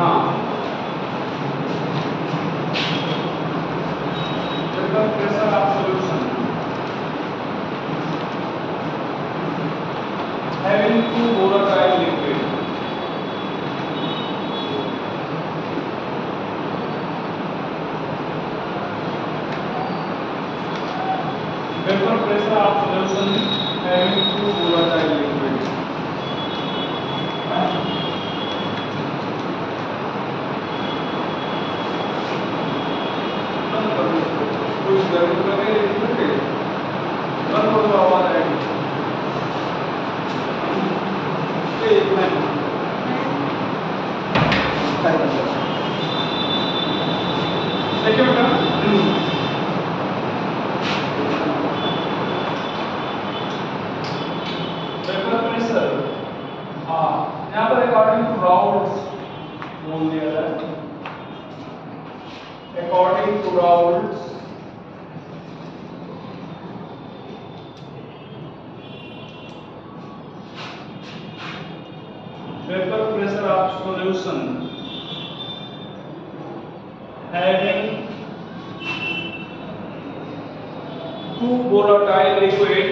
हाँ vapour pressure of solution having two volatile liquid vapor pressure of solution having two volatile liquid कुछ गर्म करके लिखते बंद हो गया आवाज आएगी एक मिनट देखिए बेटा वेपर प्रेशर हाँ यहाँ पर अकॉर्डिंग टू राउल्ट्स बोल दिया है according to Raoult's vapor pressure of solution having two volatile liquid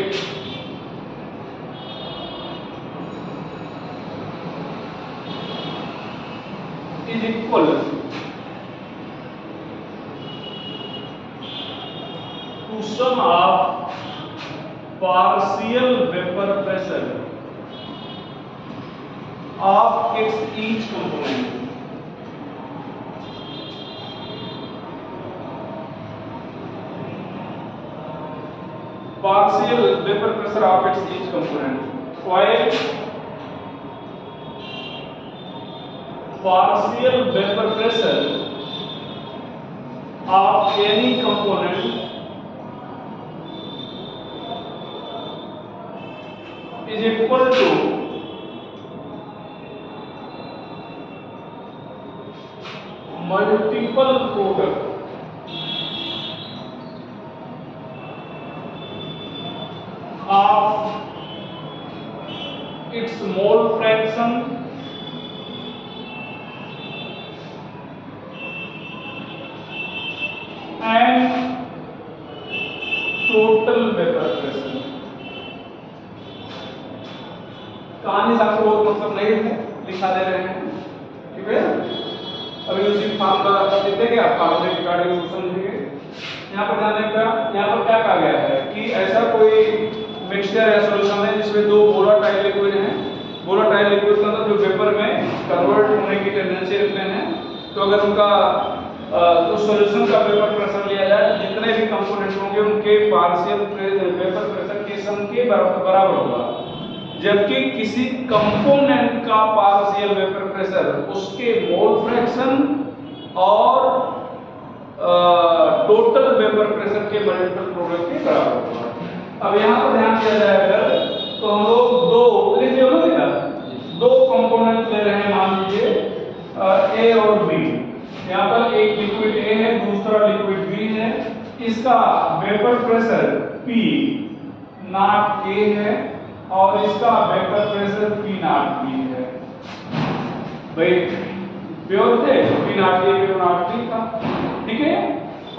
is equal to sum of partial vapor pressure of its each component. Partial vapor pressure of its each component. While partial vapor pressure of any component is equal to multiple product of its mole fraction and total vapor pressure. कहानी से आपको बहुत मतलब नहीं है, लिखा दे रहे हैं, ठीक है? अभी उसी फार्मूला देखेंगे आप फार्मूले रिगार्डिंग समझेंगे। यहाँ पर ध्यान रखना, यहाँ पर क्या कहा गया है कि ऐसा कोई मिक्सचर या सॉल्यूशन है जिसमें दो वोलाटाइल लिक्विड हैं। वोलाटाइल लिक्विड का मतलब जो वेपर में कन्वर्ट होने की टेंडेंसी रखते हैं, तो अगर उनका उस सॉल्यूशन का वेपर प्रेशर लिया जाए तो जितने भी कंपोनेंट होंगे उनके पार्शियल वेपर प्रेशर के सम के बराबर होगा, जबकि किसी कंपोनेंट का पार्शियल वेपर प्रेशर उसके मोल फ्रैक्शन और टोटल वेपर प्रेशर के मल्टीपल प्रोडक्ट के बराबर होगा। अब यहाँ पर ध्यान दिया जाए अगर तो हम लोग दो लिख लो ना, दो कंपोनेंट ले रहे हैं, मान लीजिए ए और बी। यहाँ पर एक लिक्विड ए है, दूसरा लिक्विड बी है। इसका vapour pressure P not A है और इसका vapour pressure P not B है। भाई प्योर थे, P not A P not B था, ठीक है।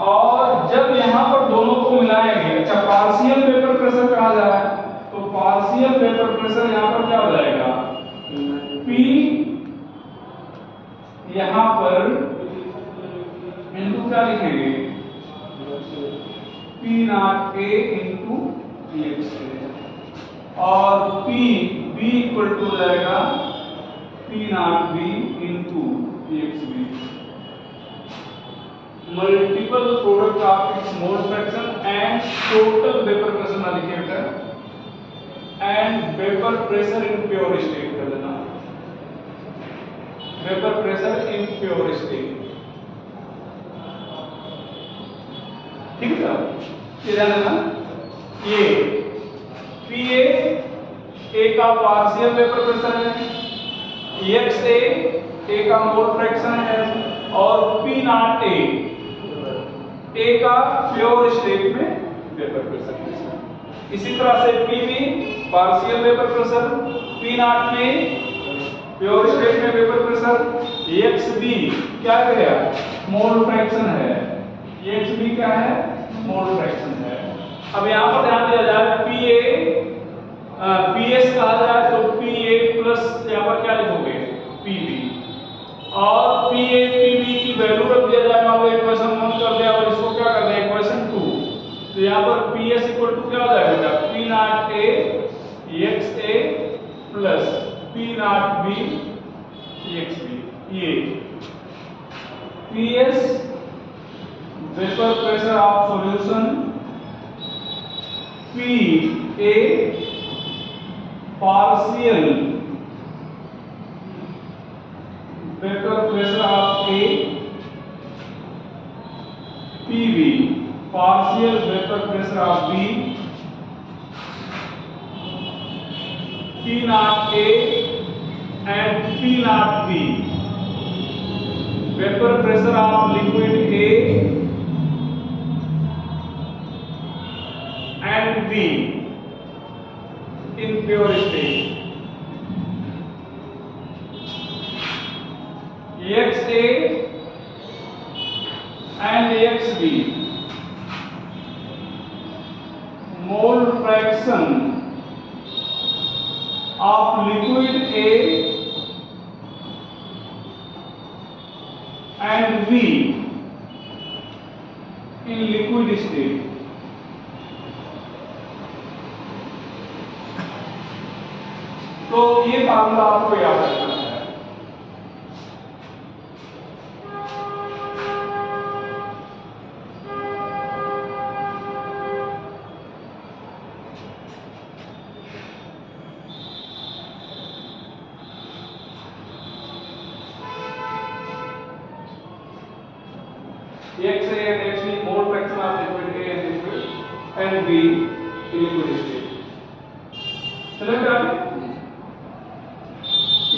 और जब यहाँ पर दोनों को मिलाएंगे, अच्छा पार्शियल वेपर प्रेशर कहा जा रहा है, तो पार्शियल वेपर प्रेशर यहाँ पर क्या हो जाएगा, P यहाँ पर इनटू क्या लिखेंगे, P not A into x और P B इक्वल टू हो जाएगा P not B into xB। Multiple product of its mole fraction and total vapour pressure ना लिखिए बेटा, and vapour pressure in pure state कर देना, vapour pressure in pure state, ठीक है। ये ध्यान देना, ये PA A का पार्शियल वेपर प्रेशर है, XA A का मोल फ्रैक्शन है और P नॉट A का प्योर स्टेट में वेपर प्रेशर है। इसी तरह से PB partial vapour pressure, P not में प्योर स्टेट में वेपर प्रेशर, XB क्या गया, मोल फ्रैक्शन है, XB क्या है, मोल फ्रैक्शन है। अब यहाँ पर ध्यान दिया जाए PS कहा जाए तो PA प्लस यहाँ पर क्या लिखोगे, PB, और PA PB की वैल्यू रख दिया जाए, मान लो इक्वेशन 1 कर दिया और इसको क्या कर दिया इक्वेशन 2, तो यहाँ पर PS इक्वल टू क्या हो जाएगा बेटा, P not A XA plus P not B XB। ये PS vapour pressure of solution, PA partial vapour pressure of A, PB partial vapour pressure of B, P not A and P not B vapor pressure of liquid A and B in pure state, XA and XB mole fraction of liquid A and V in liquid state। तो ये formula आपको याद रखना है। XA and XB mole fraction of liquid A and liquid and B in liquid state। चलो आगे,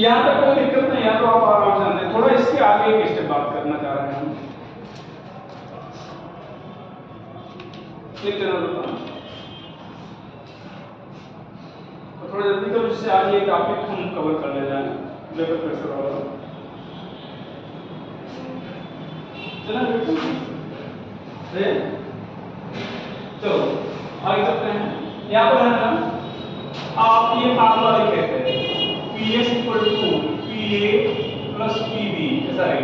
यहाँ तक कोई दिक्कत नहीं है तो आप आराम से जाने, थोड़ा इसके आगे एक स्टेप बात करना चाह रहे हैं हम। एक तो थोड़ा जल्दी करो जिससे आज ये टॉपिक हम कवर कर ले जाए, वेपर प्रेशर वाला। चलो आगे चलते हैं। यहाँ पर है ना, आप ये फार्मूला लिख लेते हैं, PS equal to PA plus PB, ऐसा है।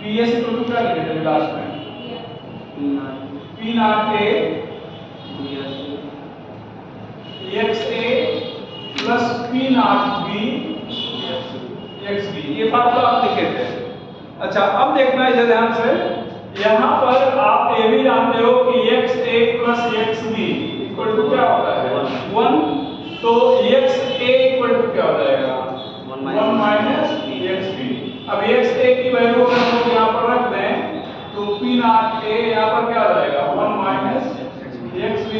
PS इक्वल टू क्या लिखे थे लास्ट में, P not A XA plus P not B XB, ये फार्मूला आप लिखे थे। अच्छा अब देखना है ध्यान से, यहाँ पर आप ये भी जानते हो कि XA plus XB equal to क्या होता है 1, तो XA इक्वल टू क्या हो जाएगा 1 माइनस XB। अब XA की वैल्यू अगर हम यहाँ पर रख दें तो P नॉट A यहाँ पर क्या हो जाएगा 1 minus XB,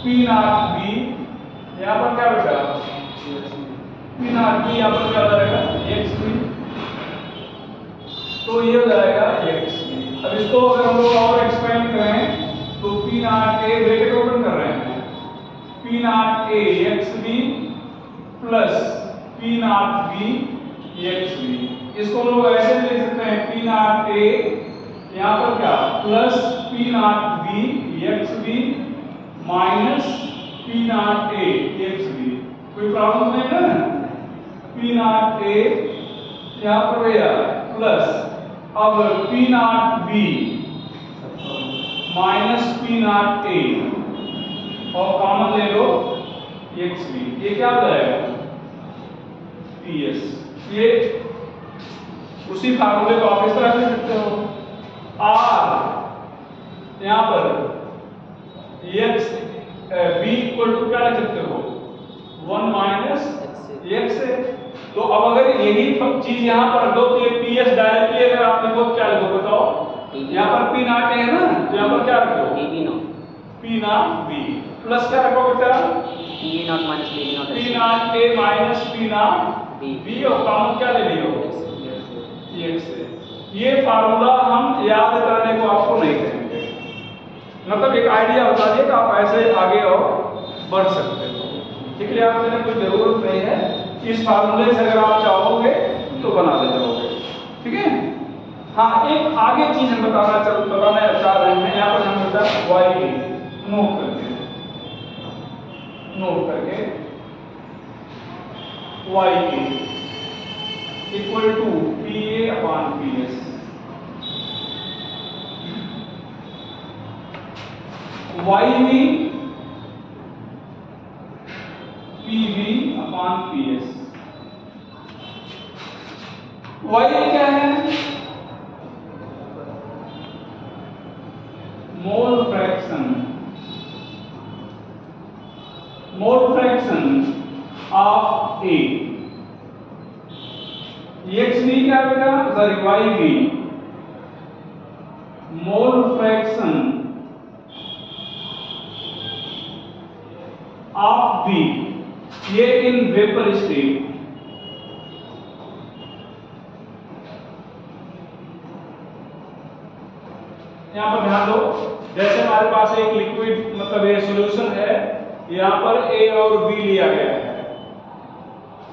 P not B यहाँ पर क्या बचा, P नॉट B यहाँ पर क्या हो जाएगा XB, तो ये हो जाएगा XB। अब इसको अगर हम लोग और एक्सपेंड करें तो P not A bracket open कर रहे हैं, P not A XB plus P not B XB, इसको हम लोग ऐसे भी लिख सकते हैं P नॉट A यहाँ पर क्या plus P not B XB minus P not A XB। कोई प्रॉब्लम नहीं है ना, P नॉट A यहाँ पर गया प्लस, अब P not B minus P not A और कॉमन ले लो XB, ये क्या हो जाएगा PS। ये उसी फार्मूले को आप इस तरह से लिखते हो, R यहाँ पर B इक्वल टू क्या लिख सकते हो 1 माइनस XA। तो अब अगर यही चीज यहाँ पर दो तो ये PS डायरेक्टली अगर आप लिखो क्या लिखो बताओ, यहाँ पर P नॉट A है ना, तो यहाँ पर क्या रखो P नॉट B प्लस क्या रखो बेटा P not A minus P not B और कॉमन क्या ले लियो XA। ये फार्मूला हम याद करने को आपको नहीं कहेंगे, मतलब एक आइडिया बता दिए कि आप ऐसे आगे और बढ़ सकते हो, ठीक है। आप कोई जरूरत नहीं है, इस फार्मूले से अगर आप चाहोगे तो बना ले जाओगे। हाँ, एक आगे चीज हम बताना चाह रहे हैं। यहाँ पर हम होता है वाई ए, नोट करके Y A equal to P A upon P S. Y B P B upon P S. Y क्या है? Mole fraction of A. X B क्या बेटा? Sorry, Y B mole fraction of B, ये in vapour state. यहां पर ध्यान दो, जैसे हमारे पास एक लिक्विड मतलब ये सॉल्यूशन है, यहां पर ए और बी लिया गया है।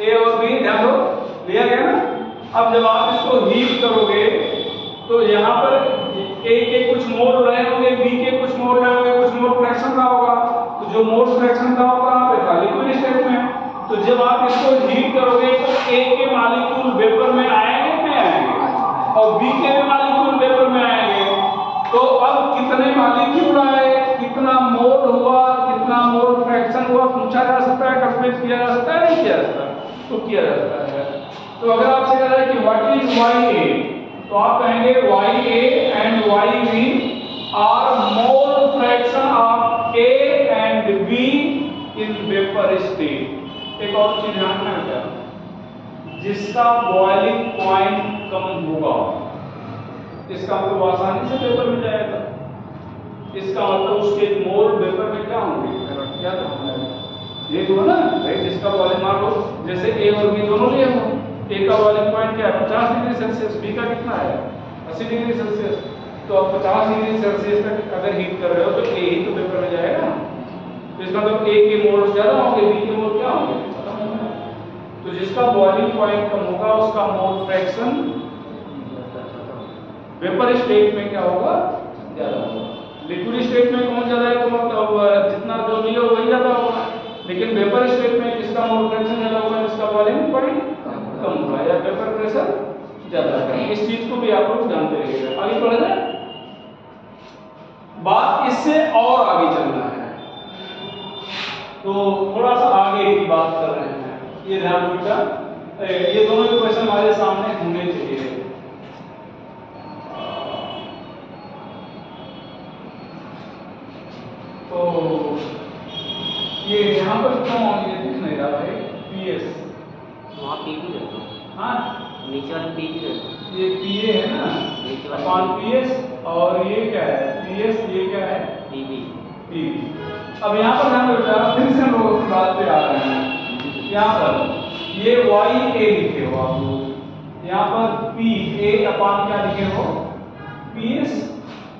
ए और बी ध्यान दो लिया गया ना। अब जब आप इसको हीट करोगे तो यहां पर ए के कुछ मोल रहे होंगे, बी के कुछ मोल रहे होंगे, कुछ मोल फ्रैक्शन का होगा। तो जो मोल फ्रैक्शन का होगा आप लिक्विड स्टेट में, तो जब आप इसको हीट करोगे तो ए के मॉलिक्यूल वेपर में आएंगे, नहीं आएंगे, और बी के भी मॉलिक्यूल वेपर में आएंगे। तो अब कितने मॉलिक्यूल आए, कितना मोल हुआ, कितना मोल फ्रैक्शन हुआ, पूछा जा सकता है, कैलकुलेट किया जा सकता है, नहीं किया जा सकता? तो किया जा सकता है। तो अगर आपसे कह रहा है कि व्हाट इज वाई ए, तो आप कहेंगे Y A and Y B are mole fraction of A and B in vapour state. एक और चीज ध्यान में क्या, जिसका बॉइलिंग पॉइंट कम होगा, इसका मतलब आसानी से वेपर में जाएगा। इसका मतलब उसके मोल वेपर में क्या होंगे, क्या ये जो है ना भाई, जिसका बॉइलिंग मान लो जैसे ए और बी दोनों लिए हो, ए का बॉइलिंग पॉइंट क्या है 50 डिग्री सेल्सियस, बी का कितना है 80 डिग्री सेल्सियस। तो अब 50 डिग्री सेल्सियस तक अगर हीट कर रहे हो तो ए ही तो वेपर में जाएगा। तो इसका मतलब ए के मोल ज्यादा होंगे, बी के मोल क्या होंगे, खत्म होंगे। तो जिसका बॉइलिंग पॉइंट कम होगा उसका मोल फ्रैक्शन वेपर स्टेट में क्या होगा, ज्यादा होगा। लिक्विड स्टेट में कौन ज्यादा है, तो मतलब जितना जो लिया वही ज्यादा होगा। लेकिन वेपर स्टेट में किसका मोल फ्रैक्शन ज्यादा होगा, जिसका बॉइलिंग पॉइंट कम होगा या वेपर प्रेशर ज्यादा है। इस चीज को भी आप लोग जानते रहिएगा। आगे बढ़ जाए, बात इससे और आगे चलना है, तो थोड़ा सा आगे की बात कर रहे हैं। ये ध्यान रखिएगा, ये दोनों क्वेश्चन हमारे सामने होने चाहिए। तो ये यहाँ पर क्यों ये दिख नहीं रहा भाई, पीएस वहाँ पी भी रहता, हाँ नीचे वाले पी भी रहता, ये पीए है ना अपॉन पीएस, और ये क्या है पीएस, ये क्या है पीबी। अब यहाँ पर ध्यान रखिएगा, फिर से हम लोग अपनी बात पे आ रहे हैं। यहाँ पर ये वाई ए लिखे हो आप लोग, यहाँ पर पी ए अपॉन क्या लिखे हो PS.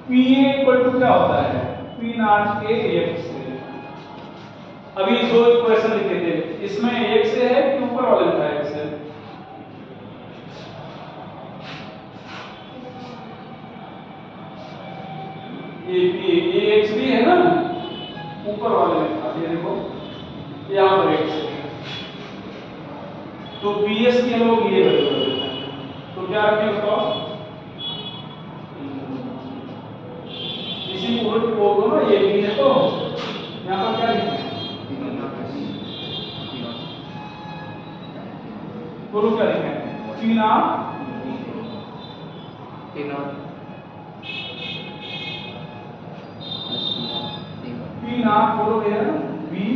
P A equal to क्या होता है पी नॉट ए एक्स। अभी दो इक्वेशन लिखे थे, इसमें एक से है कि ऊपर वाले में था एक से, ये एक्स भी है ना, ऊपर वाले में था, ये देखो यहाँ पर एक्स है। तो पीएस की हम लोग ये वैल्यू कर देते हैं, तो क्या रखें उसका, इसी को बोल दो ना, ये भी है तो यहाँ पर क्या लिखें बोलो, क्या लिखें पी नॉट पी नॉट बोलो है बी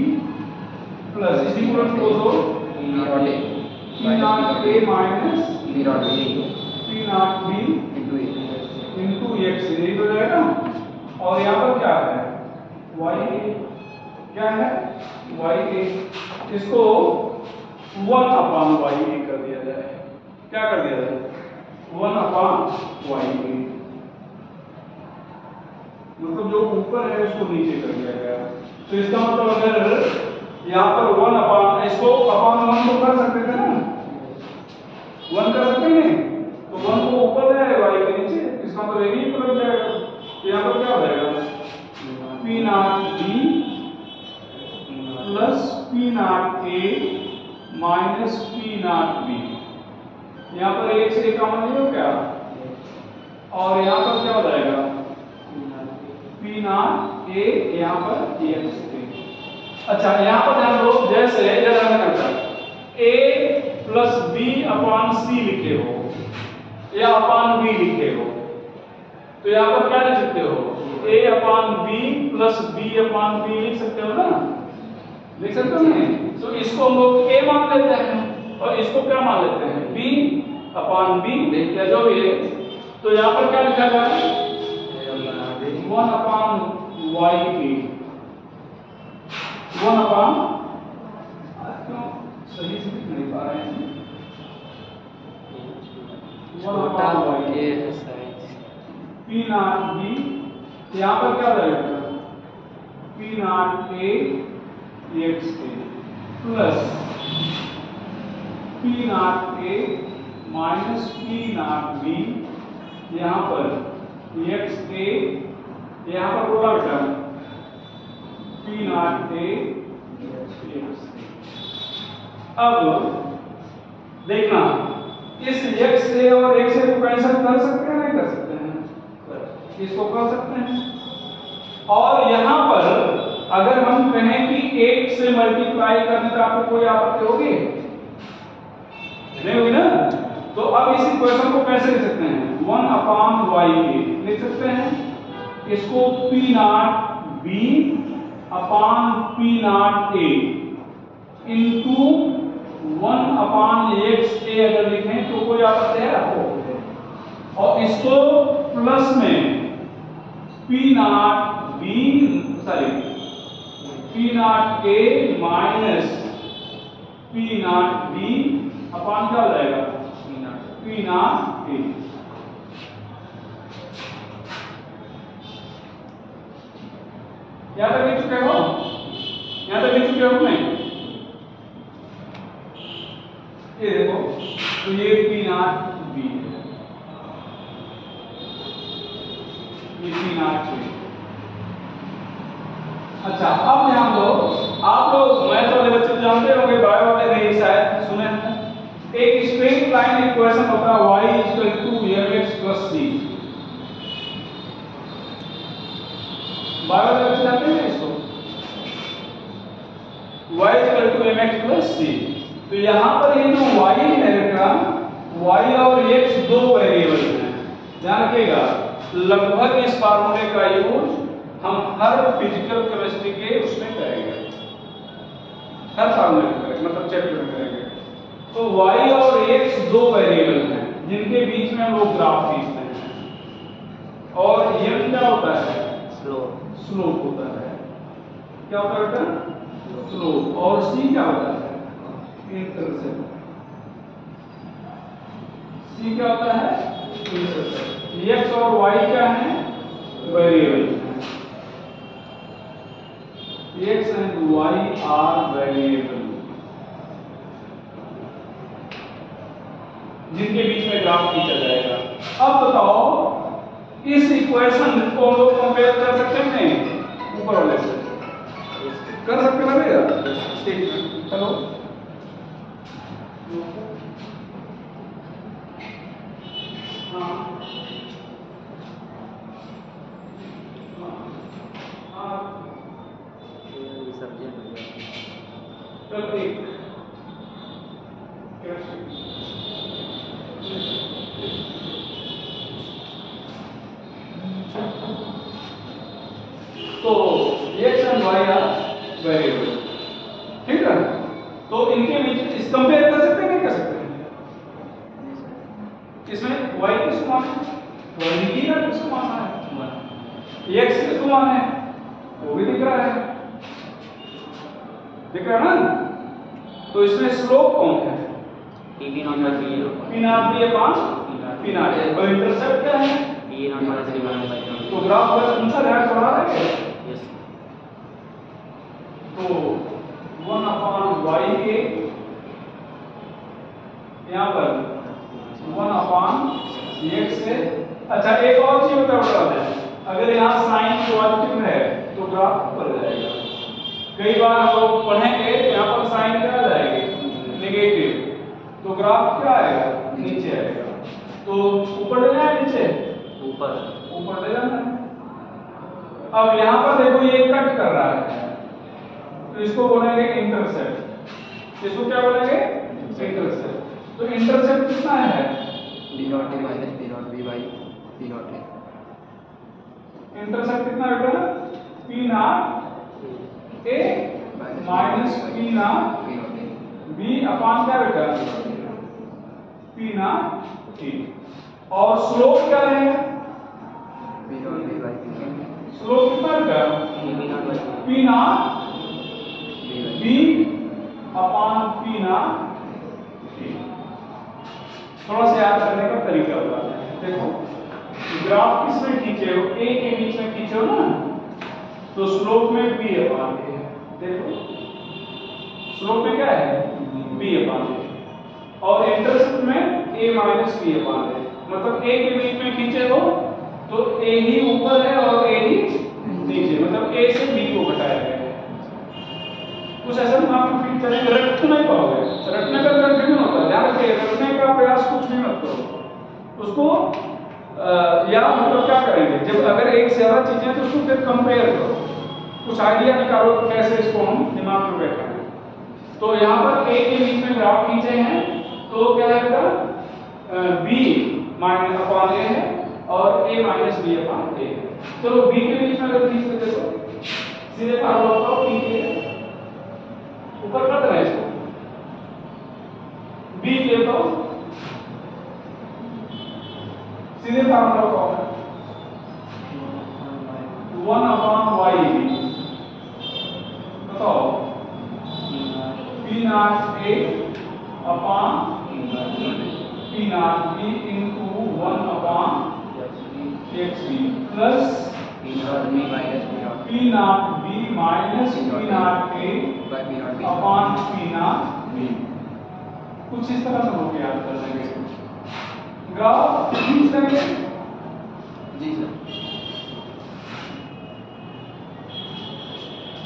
प्लस इसी को बोलो पी नॉट ए minus P naught B into x, यही हो जाएगा। और यहाँ पर क्या है वाई ए, क्या है वाई ए, इसको 1 अपॉन वाई ए कर दिया जाए। क्या कर दिया जाए 1 अपॉन वाई ए, मतलब जो ऊपर है उसको नीचे कर दिया गया। तो इसका मतलब अगर यहाँ पर 1 अपॉन, इसको अपॉन 1 तो कर सकते थे ना, 1 कर सकते हैं, तो तो 1 को ऊपर ले आए y के नीचे, इसका मतलब ये भी पलट जाएगा। तो यहाँ पर क्या हो जाएगा p not b plus p not a minus p not b। यहाँ पर एक से एक कॉमन नहीं हो क्या, और यहाँ पर क्या हो जाएगा p नॉट a, यहाँ पर x। अच्छा यहाँ पर ध्यान दो, जैसे a plus b upon c लिखे हो या अपॉन b लिखे हो, तो यहाँ पर क्या लिख सकते हो a upon b plus b upon b लिख सकते हो ना, लिख सकते हो नहीं? तो इसको हम लोग a मान लेते हैं और इसको क्या मान लेते हैं b अपॉन b या जो भी है। तो यहाँ पर क्या लिखा जाए 1 अपॉन y की 1 अपॉन, क्यों सही से लिख नहीं पा रहे हैं, 1 upon y p not b, यहाँ पर क्या रहेगा p not a x a plus p not a minus p not b, यहाँ पर x a, यहाँ पर बोला बेटा p not a x a। अब देखना इस x a और x a को कैंसिल कर सकते हैं, नहीं कर सकते हैं, इसको कर सकते हैं। और यहाँ पर अगर हम कहें कि 8 से मल्टीप्लाई करने पर आपको कोई आपत्ति होगी नहीं होगी ना, तो अब इस इक्वेशन को कैसे लिख सकते हैं 1 अपॉन y के लिख सकते हैं, इसको p not b upon p not a into 1 upon x a अगर लिखें तो कोई आपत्ति है आपको, और इसको प्लस में p not b p not a minus p not b upon क्या हो जाएगा p नॉट a। यहां तक लिख चुके हो, यहां तक लिख चुके हो नहीं? ये देखो तो ये p नॉट b है, ये p नॉट a। अच्छा अब ध्यान दो, आप लोग मैथ वाले बच्चे जानते होंगे, बायो वाले नहीं शायद सुने हैं, एक स्ट्रेट लाइन इक्वेशन होता है y mx c। बायो वाले बच्चे जानते हैं इसको, y mx c। तो यहाँ पर ये जो y है बेटा, y और x दो वेरिएबल हैं, ध्यान रखिएगा। लगभग इस फार्मूले का यूज हम हर फिजिकल केमिस्ट्री के उसमें करेंगे, हर फार्मूले में करेंगे, मतलब चैप्टर में करेंगे। तो y और x दो वेरिएबल हैं जिनके बीच में हम लोग ग्राफ खींचते हैं, और m क्या होता है स्लोप होता है, क्या होता है बेटा स्लोप, और c क्या होता है इंटरसेप्ट, c क्या होता है इंटरसेप्ट। x और y क्या है variable, x and y are variable, जिनके बीच में ग्राफ खींचा जाएगा। अब बताओ इस इक्वेशन को हम लोग कंपेयर कर सकते हैं नहीं ऊपर वाले से, कर सकते हैं भैया? ठीक है चलो तो x and y are variable, ठीक है? तो इनके बीच इस कंपेयर कर सकते हैं नहीं कर सकते हैं? इसमें y किसको माना है, y की ना किसको माना है, x किसको माना है वो भी दिख रहा है, दिख रहा है ना? तो इसमें स्लोप कौन है p not p not b upon p not a, और इंटरसेप्ट क्या है p नॉट 3/2। तो ग्राफ बस उनका ध्यान थोड़ा है। यस तो 1 अपॉन y के यहाँ पर 1 अपॉन अच्छा एक और चीज बता दें, अगर यहाँ साइन पॉजिटिव है तो ग्राफ ऊपर जाएगा। कई बार हम लोग पढ़ेंगे यहाँ पर साइन क्या आ जाएगी नेगेटिव, तो ग्राफ क्या आएगा नीचे आएगा। तो ऊपर ले जाए नीचे, ऊपर ले जाना है। अब यहाँ पर देखो ये कट कर रहा है, तो इसको बोलेंगे इंटरसेप्ट। इसको क्या बोलेंगे इंटरसेप्ट। तो इंटरसेप्ट कितना है b not a minus b not b by p not a। Intercept कितना बेटा p not a minus p not b upon क्या बेटा p नॉट t। और स्लोप क्या है b not b by p not. Slope कितना बेटा p not b upon p not t। थोड़ा सा याद करने का तरीका बताते हैं। देखो ग्राफ किसमें खींचे हो, a के बीच में खींचे हो ना, तो स्लोप में b अपॉन a। देखो स्लोप में क्या है b अपॉन a, और इंटरसेप्ट में a minus b upon a। मतलब a के बीच में खींचे हो तो a ही ऊपर है और a ही नीचे, मतलब a से b को घटाया गया है। कुछ ऐसा आप फील करेंगे, रट नहीं पाओगे, रटने का कंफ्यूजन होता है। ध्यान रखिए रटने का प्रयास कुछ भी मत करो उसको। या मतलब क्या करेंगे, जब अगर एक से ज्यादा चीजें तो उसको फिर कंपेयर करो, कुछ आइडिया निकालो कैसे इसको हम दिमाग में बैठाएंगे। तो यहाँ पर a के बीच में ग्राफ खींचे हैं तो क्या है b माइनस अपॉन a है और a minus b upon a है। चलो b के बीच में अगर खींच लेते तो सीधे फार्मूला बताओ p के ऊपर कर देना इसको, b के तो सीधे फार्मूला बताओ 1 अपॉन y बताओ p not a upon p not b into 1 upon x b plus p not b minus p not p not b minus p not a by p not b upon p not b। कुछ इस तरह से लोग याद कर लेंगे। Graph खींच लेंगे जी सर।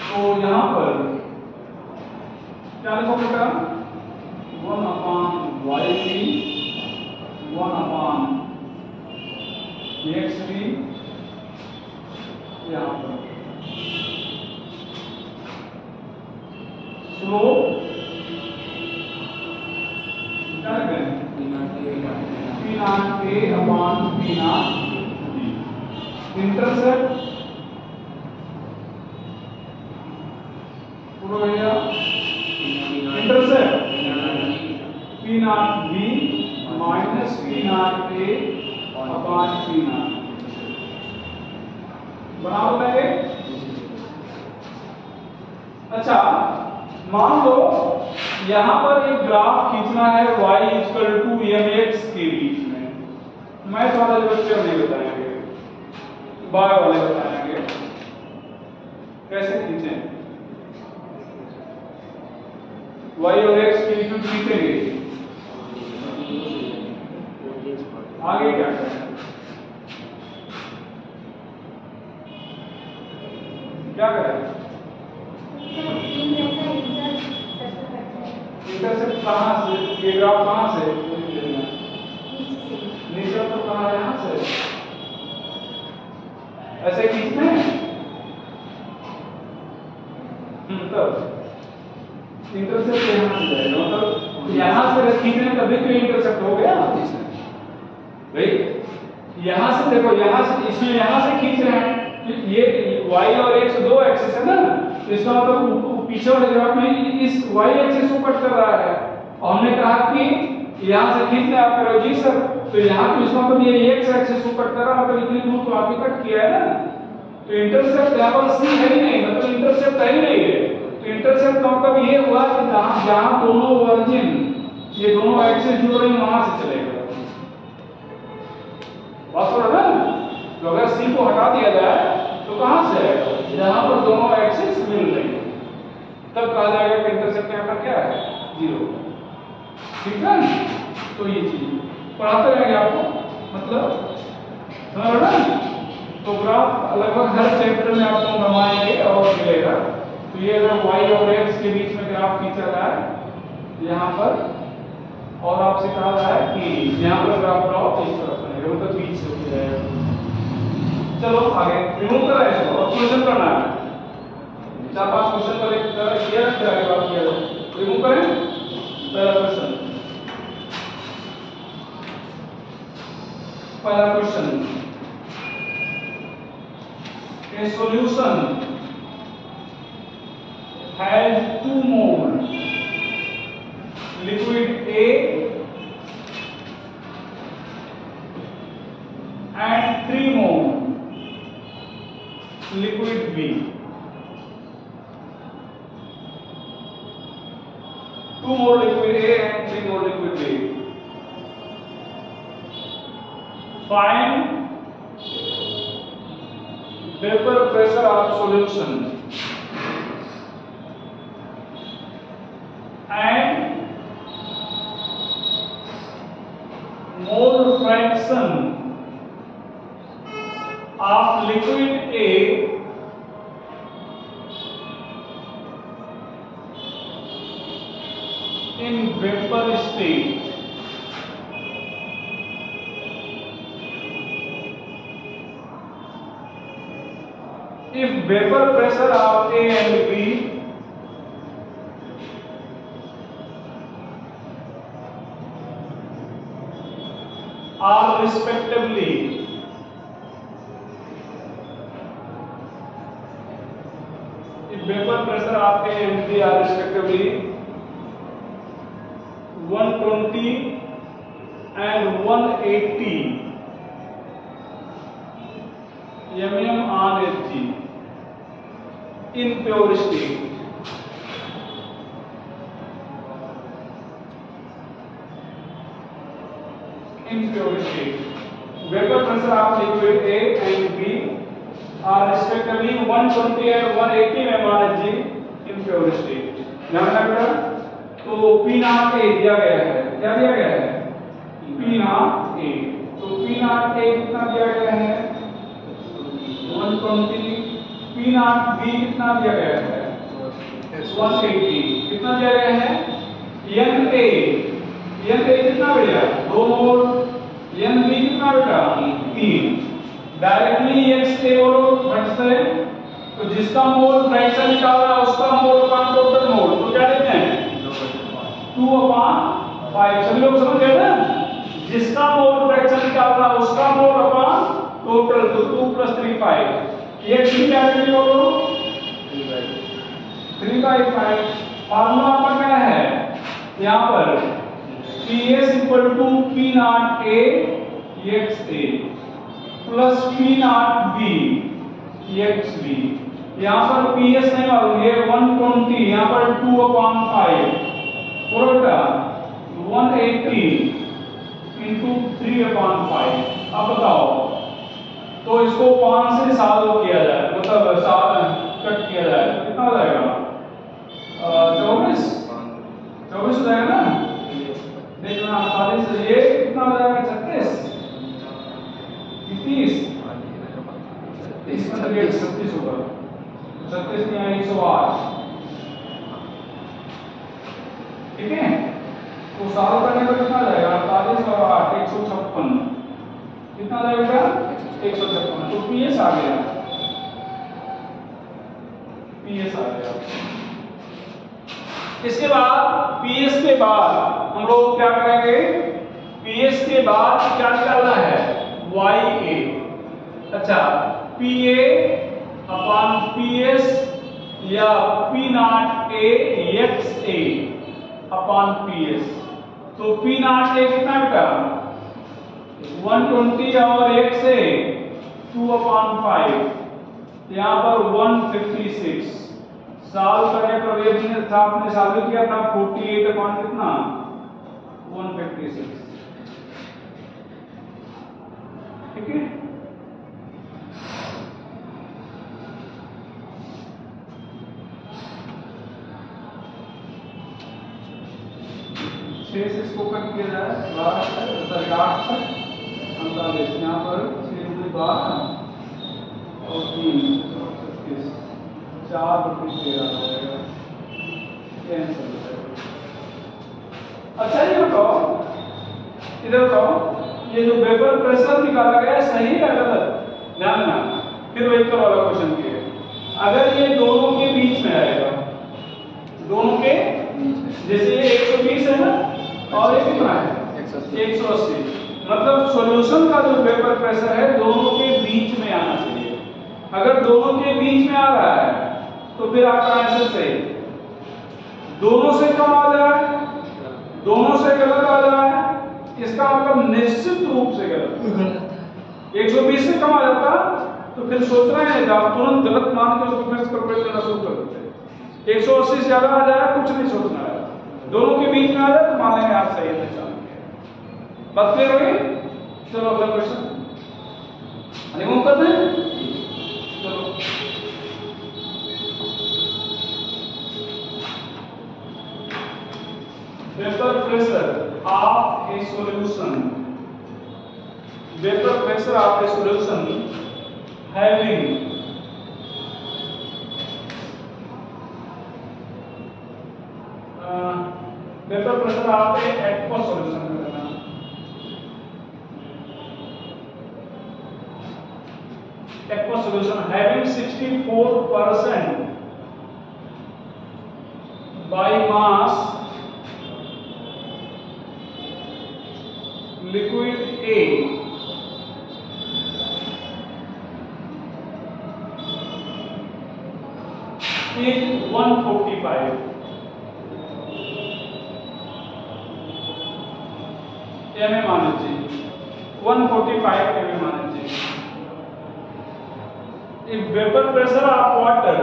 तो यहाँ पर क्या लिखो बेटा 1 upon y b 1 upon x b यहाँ पर स्लोप क्या लिखें p not a upon p not b। Intercept पूरा गया, intercept p not b minus p not a upon p not. बना बताएंगे। अच्छा मान लो यहाँ पर एक ग्राफ खींचना है y इक्वल टू mx के बीच में। मैथ वाले बच्चे नहीं बताएंगे, बाय वाले बताएंगे कैसे खींचें। y और x के बीच में खींचेंगे, आगे क्या करें, क्या करें। इंटरसेप्ट कहाँ से, ये ग्राफ कहाँ से नीचे तो कहाँ है, यहाँ से ऐसे खींचते हैं। तब इंटरसेप्ट यहाँ से जाएगा, मतलब यहाँ से खींचने तभी तो इंटरसेप्ट हो गया भाई। यहाँ से देखो, यहाँ से इसमें यहाँ से खींच रहे हैं, ये y और x दो एक्सिस है ना, तो इसका मतलब पीछे वाले ग्राफ में इस y एक्सिस को कट कर रहा है। और हमने कहा कि यहाँ से खींचने आप करो जी सर, तो यहाँ तो इसका मतलब ये x एक्सिस को कट कर रहा है, मतलब इतनी दूर तो आपने कट किया है ना। तो इंटरसेप्ट यहाँ पर c है ही नहीं, मतलब इंटरसेप्ट है ही नहीं है। तो इंटरसेप्ट का मतलब ये हुआ कि जहाँ दोनों वर्जिन ये दोनों एक्सिस जुड़ रहे हैं वहां से चलेगा। बात समझ रहे हैं? तो अगर c को हटा दिया जाए तो कहां से आएगा, जहां पर दोनों एक्सिस मिल रही है, तब कहा जाएगा कि इंटरसेप्ट यहाँ पर क्या है 0। ठीक है, तो ये चीज पढ़ाते रहेंगे आपको, मतलब समझ रहे हो ना? तो ग्राफ लगभग हर चैप्टर में आपको बनवाएंगे और मिलेगा। तो ये अगर y और x के बीच में ग्राफ खींचा रहा है यहाँ पर, और आपसे कहा रहा है कि यहाँ पर ग्राफ बनाओ तो इस तरफ बनेगा, मतलब बीच से हो जाएगा। चलो आगे रिमूव करा है इसको, अब सॉल्यूशन करना है। 4-5 क्वेश्चन पर एक तरह किया है, फिर आगे बात किया जाए। रिमूव करें। पहला question, a solution has 2 mole liquid A and 3 mole liquid B. 2 mole liquid A and 3 mole liquid B. Find vapor pressure of solution and mole fraction of liquid A in vapor state. If vapor pressure of A and B are respectively are respectively 120 and 180 mm on Hg in pure state. In pure state, vapor pressure of liquid A and B are respectively 120 and 180 mm on Hg in pure state. ध्यान रखना। तो P not A दिया गया है, क्या दिया गया है? P not A। तो P नॉट A कितना दिया गया है? 120। P नॉट B कितना दिया गया है? 180। कितना दिया गया है? N A कितना बेटा? 2 मोल। N B कितना बेटा? 3। डायरेक्टली x A बोलो फट से, तो जिसका मोल फ्रैक्शन निकालना है उसका मोल अपॉन टोटल मोल, तो क्या लेते हैं? 2/5। सभी लोग समझ गए ना? जिसका मोल फ्रैक्शन निकालना है उसका मोल अपॉन टोटल, तो 2 + 3 5। ये ठीक डायरेक्टली बोलो 3/5। फार्मूला आपका क्या है यहाँ पर? PS = P not A XA plus P not B XB। यहाँ पर PS नहीं मालूम, ये 120, यहाँ पर 2/5 पूरा 180 into 3/5। अब बताओ, तो इसको 5 से सॉल्व किया जाए, मतलब कट किया जाए तो कितना हो जाएगा? 24 हो जाएगा ना? देखना 48, ये कितना हो जाएगा? 36 30 36 होगा। 36 में 108, ठीक है? तो सॉल्व करने पर कितना जाएगा? 48 और 8 156। कितना जाएगा? 156। तो PS आ गया, PS आ गया। इसके बाद PS के बाद हम लोग क्या करेंगे? PS के बाद क्या निकालना है? YA। अच्छा, PA अपॉन PS या P not A XA upon PS। तो P नॉट A कितना बेटा? 120 और XA 2/5, यहाँ पर 156। सॉल्व करने पर ये आपने सॉल्व किया था 48 अपॉन कितना? 156। ठीक है? इसको कट किया जाए 12 तक 8 तक 45। यहाँ पर 6 12 और 3 36 4 बटे 13 हो जाएगा। ये आंसर हो जाएगा। अच्छा ये बताओ, इधर बताओ, ये जो वेपर प्रेशर निकाला गया है सही है गलत? ध्यान देना, फिर वेक्टर वाला क्वेश्चन किए। अगर ये दोनों के बीच में आएगा, दोनों के जैसे ये 120 है ना और ये कितना है 180, मतलब सॉल्यूशन का जो वेपर प्रेशर है दोनों के बीच में आना चाहिए। अगर दोनों के बीच में आ रहा है तो फिर आपका आंसर सही। दोनों से कम आ जाए, दोनों से गलत आ जाए, इसका मतलब निश्चित रूप से गलत। 120 से कम आ जाता तो फिर सोचना है आप तुरंत गलत मान के उसको फिर कैलकुलेट करना शुरू कर देते। 180 से ज्यादा आ जाए कुछ नहीं सोचना है, दोनों के बीच में आ जाए तो मान लेंगे आप सही पहचान के। बात क्लियर हो गई? चलो अगला क्वेश्चन रिमूव कर दें। चलो vapour pressure of a solution, vapour pressure of a solution having vapour pressure of a aqua solution करना। Aqua solution having 64% by mass liquid A is 145 mm मानना चाहिए, 145 mm मानना चाहिए। If vapor pressure of water,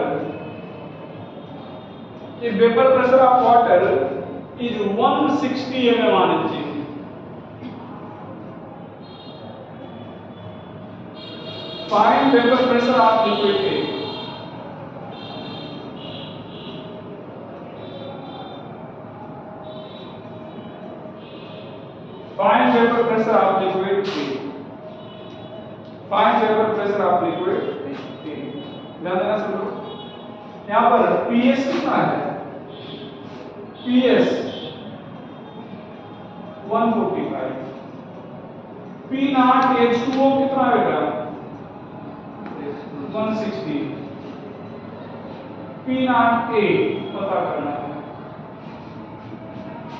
if vapor pressure of water is 160 mm मानना चाहिए। Find vapor pressure of liquid A. Find vapor pressure of liquid A. Find vapor pressure of liquid A. ध्यान देना सुनो, यहाँ पर PS कितना है? PS 145, P not H2O कितना बेटा? 160, P नॉट A पता करना है।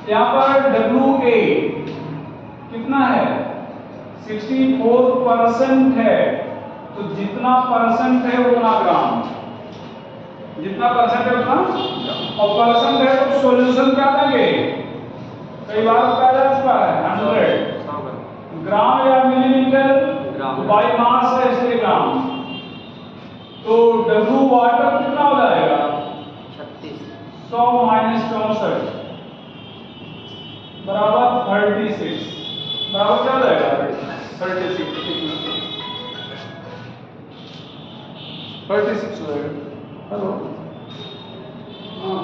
यहाँ पर WA कितना है? 64% है, तो जितना परसेंट है उतना ग्राम, जितना परसेंट है उतना, और परसेंट है तो सॉल्यूशन क्या देंगे? कई बार बताया जा चुका है 100 ग्राम या मिलीलीटर, बाई मास है इसलिए ग्राम। तो W वाटर कितना हो जाएगा? 100 माइनस 64 बराबर 36, बराबर क्या हो जाएगा? 36 हो जाएगा। हेलो हाँ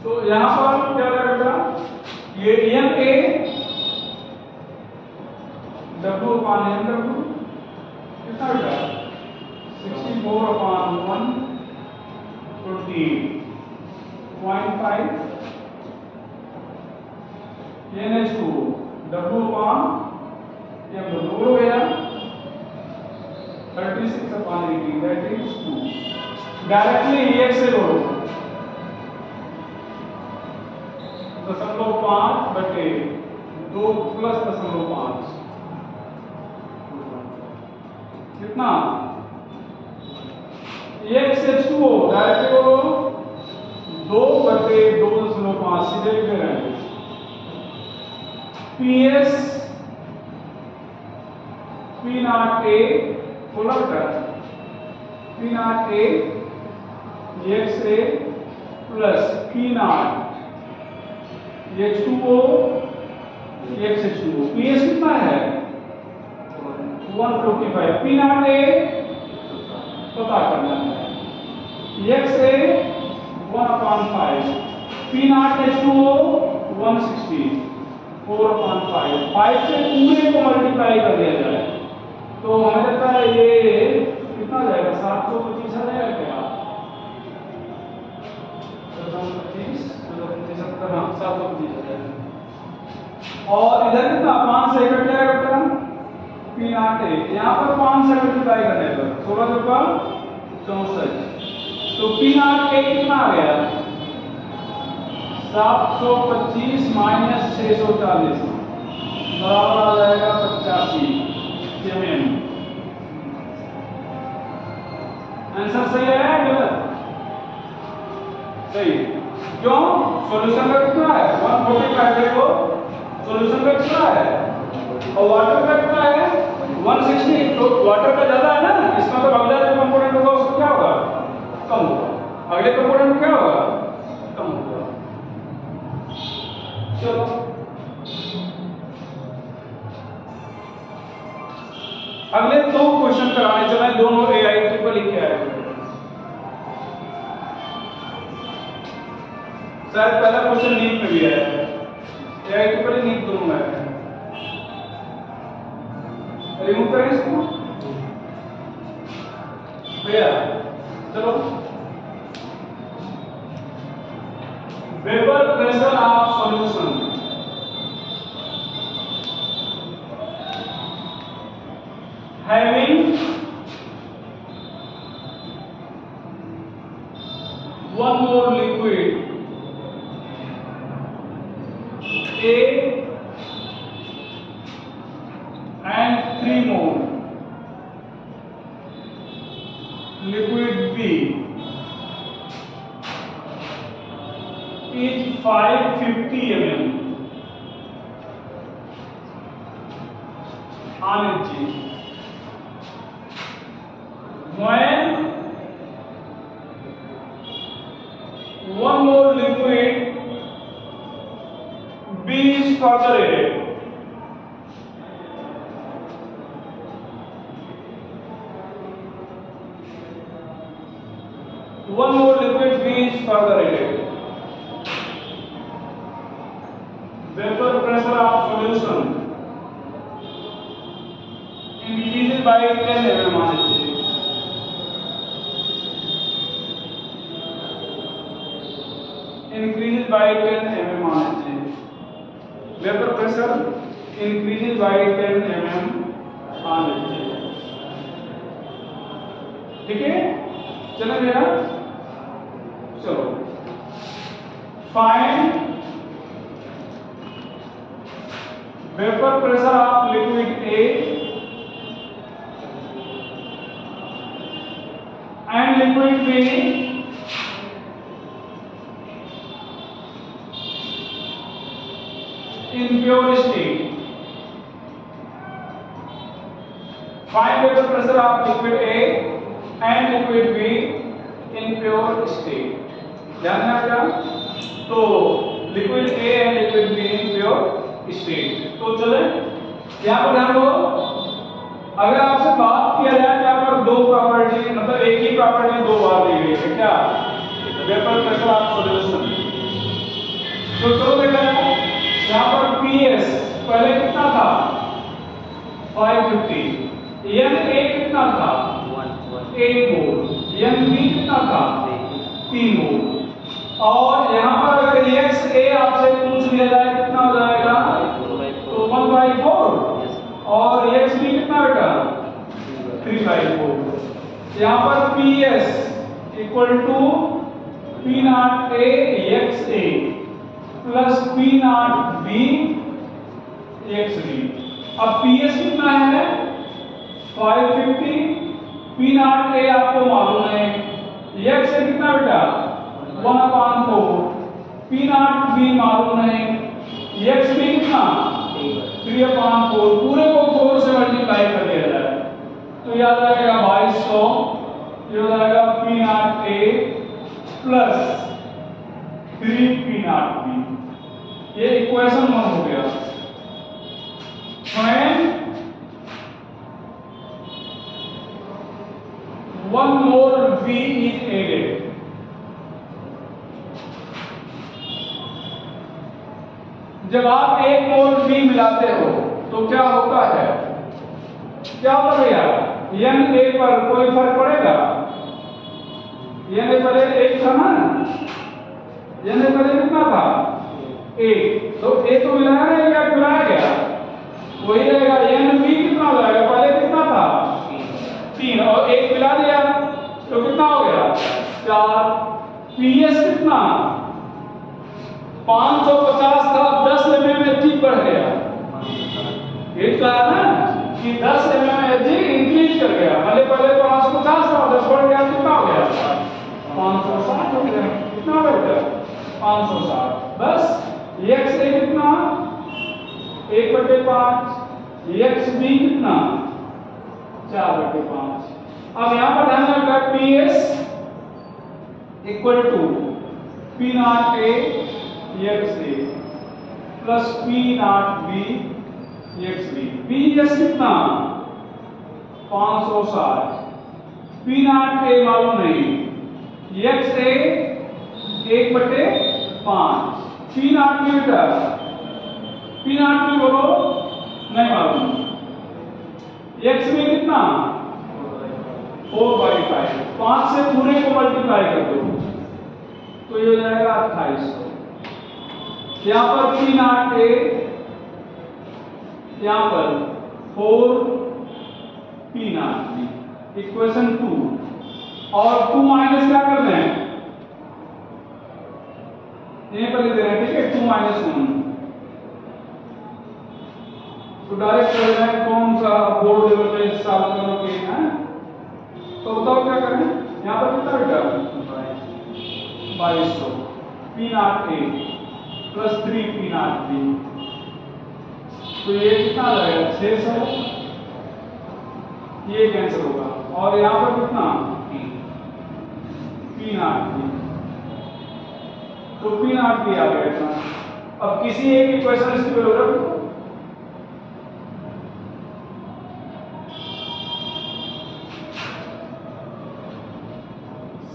तो यहाँ पर क्या रहेगा? ये M A W upon M W कितना बेटा? 64 upon 128.5 NH2 W upon M W हो गया 36 अपान 18 दैट इज 2। डायरेक्टली एक से लो 0.5 बटे 2 प्लस 0.5 कितना? एक से 2 डायरेक्ट बोलो 2 बटे 2.5 सीधे लिख रहे हैं। PS P नॉट A खोला बेटा, P not A x A plus P not H2O x H2O। PS कितना है? 145। P नॉट A पता करना है। XA 1/5, P0H2O 160 4/5, 5 से पूरे को मल्टीप्लाई कर दिया जाए तो हमें लगता है ये कितना जाएगा, 725 आ जाएगा क्या? 725 और इधर कितना 5 से कट जाएगा बेटा, P0A यहाँ पर 5 से मल्टीप्लाई करने पर 16 का 64, तो P0A कितना आ गया 725 माइनस 640 बराबर आ जाएगा 85 mm। आंसर सही है या गलत? सही। क्यों? सॉल्यूशन का कितना है 145, देखो सॉल्यूशन का कितना है और वाटर का कितना है 160, तो वाटर का ज्यादा है ना, इसका तो अगला जो कंपोनेंट होगा उसका क्या होगा, कम होगा, अगले कंपोनेंट क्या होगा, कम होगा। चलो अगले 2 क्वेश्चन कराने चले, दोनों AI लिख के आए। शायद पहला क्वेश्चन नीट में भी आया है, AI नीट दोनों में है। रिमूव करें इसको भैया, चलो vapour pressure of solution having one more liquid A and 3 more liquid B is 550 ml on G. When one more liquid B is further added, one more liquid B is further added, vapor pressure of solution increases by 10 mm on H. Increases by 10 mm on H. Vapor pressure increases by 10 mm on H. ठीक है, चलो भैया, चलो find vapour pressure of liquid A and liquid B in pure state. Find vapor pressure of liquid A and liquid B in pure state. ध्यान रखना, तो liquid A and liquid B in pure state. तो चले यहाँ पर ध्यान दो, अगर आपसे बात किया जाए यहाँ पर 2 प्रॉपर्टी, मतलब एक ही प्रॉपर्टी 2 बार दी गई है क्या, वेपर प्रेशर ऑफ सॉल्यूशन। तो चलो देखा जाए यहाँ पर PS पहले कितना था 550, Na कितना था 1 मोल, Nb कितना था 3 मोल, और यहाँ पर अगर XA आपसे पूछ लिया जाए कितना हो जाएगा तो 1/4 और XB कितना बेटा 3/4। यहाँ पर PS equal to P0A XA plus P0B XB। अब PS कितना है 550, P0A आपको मालूम है, XA कितना बेटा 1/4, P0B मालूम है, XB कितना 3/4, पूरे को 4 से मल्टीप्लाई कर दिया जाए तो याद आएगा 2200, ये हो जाएगा P0A प्लस 3P0B। ये इक्वेशन 1 हो गया। When one more V is added, जब आप 1 मोल बी मिलाते हो तो क्या होता है, क्या होता है भैया, एन ए पर कोई फर्क पड़ेगा, एन ए पर 1 था ना, एन ए पर कितना था 1, तो ए तो मिलाया नहीं क्या, मिलाया गया वही रहेगा, एन बी कितना हो जाएगा, पहले कितना था 3 और 1 मिला दिया तो कितना हो गया 4, पीएस कितना 550 था, 10 mm एचजी बढ़ गया, ये कहा ना कि 10 mm एचजी इंक्रीज कर गया, पहले 550 था, 10 बढ़ गया, कितना हो गया 560 हो गया, कितना बढ़ गया 560, बस एक्स ए कितना 1/5, एक्स बी कितना 4/5। अब यहां पर ध्यान रखना P S equal to P naught A X A plus P naught B X B, P S कितना 560, पी नॉट ए मालूम नहीं, X A 1/5, P naught B बेटा, पी नॉट बी बोलो नहीं मालूम, एक्स बी कितना 4/5, 5 से पूरे को मल्टीप्लाई कर दो तो ये हो जाएगा 2800। यहां पर पी नॉट ए, यहां पर 4 पी नॉट बी, इक्वेशन 2 और 2 माइनस क्या कर रहे हैं, यहीं पर लिख दे रहे हैं, ठीक है 2 - 1 तो डायरेक्ट कर रहे हैं, कौन सा बोर्ड लेवल पे सॉल्व करोगे हैं, तो बताओ क्या करें, यहां पर कितना बेटा 2200, पी नॉट ए प्लस 3 पी नॉट बी, तो ये कितना आ जाएगा 600, ये कैंसिल होगा, और यहां पर कितना पी नॉट बी, तो पी नॉट बी आ गया इतना। अब किसी एक इक्वेशन इसकी वैल्यू रख दो,